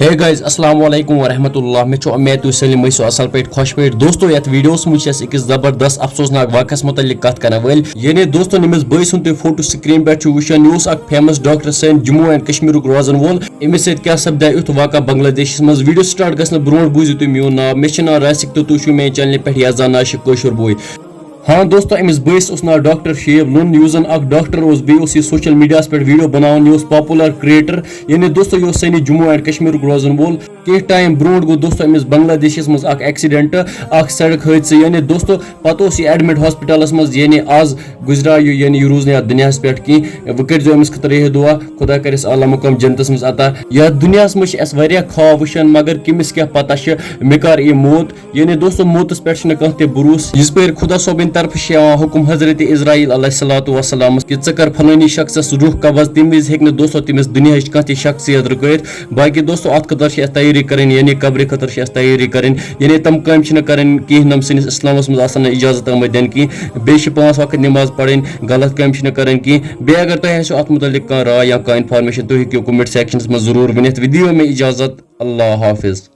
Hey guys, Assalamualaikum warahmatullah. मैं उम्मीद तुम सलिम सो असल पे खुश पे दोस्तों यथ वीडियोस मुझ अकिस जबरदस्त अफसोसनाक वाकस मुतलिक कत करन वल यानी दोस्तों नमिस बॉय सुन तुम फोटो स्क्रीन पे वुचान यह अख फेमस डॉक्टर सन जम्मू एंड कश्मीर रोजन वोल अमिस क्या सपदा युथ वाक़ बांग्लादेश मज वीडियो स्टार्ट गसन ब्रोट बूझो तुम मोन नाव मे नाव रासिक तो तुम मे चैनल पे यजान आशिक कशुर बॉय। हाँ दोस्तों अमिस बस नाव डॉक्टर शेब लुन यह जन डॉक्टर बे सोशल मीडिया पे वीडियो बनान यह पॉपुलर क्रिएटर यानी दोस्तों यह सनी जम्मू एंड कश्मीर रोजन वोल कह टाइम ब्रोट गो दोस्तों अमिस बांग्लादेश मज एक्सीडेंट सड़क हादसे यानी दोस्तों पत एडमिट हॉस्पिटल मज यानी आज गुजरा यानी यह रूज दुनिया पे कह वह कर अमिस खतर यह दुआ खुदा कर आला मुकाम जनतस मज अता या दुनिया मज ख्वाब वुचान मगर कमिस क्या पता मे कर यह मौत यानी दोस्तों मौतस पे कह भरोस इस पे खुदा सोबिन तरफ हुकुम हजरत इज़राइल अलैहिस्सलातु वस्सलाम कि च कर फलानी शख्स रूह कब्ज़ तम विज हेक दोस्तों तमिस दुनिया कह शख्सियत रुकैत बाकी दोस्तों अत खतर तैयारी करें यानी कब्र खतर तैयारी करें यानी तम काम करें कह नम सनिस इस्लामस मज इजाजत आमत दिन कह बे 5 वक्त नमाज पढ़ गलत काम करें कह बे अगर तुम आसो अत मुतलिक राय या इंफॉर्मेशन तुम हेको कमेंट सेक्शनस में जरूर वन वीडियो में इजाजत अल्लाह हाफिज।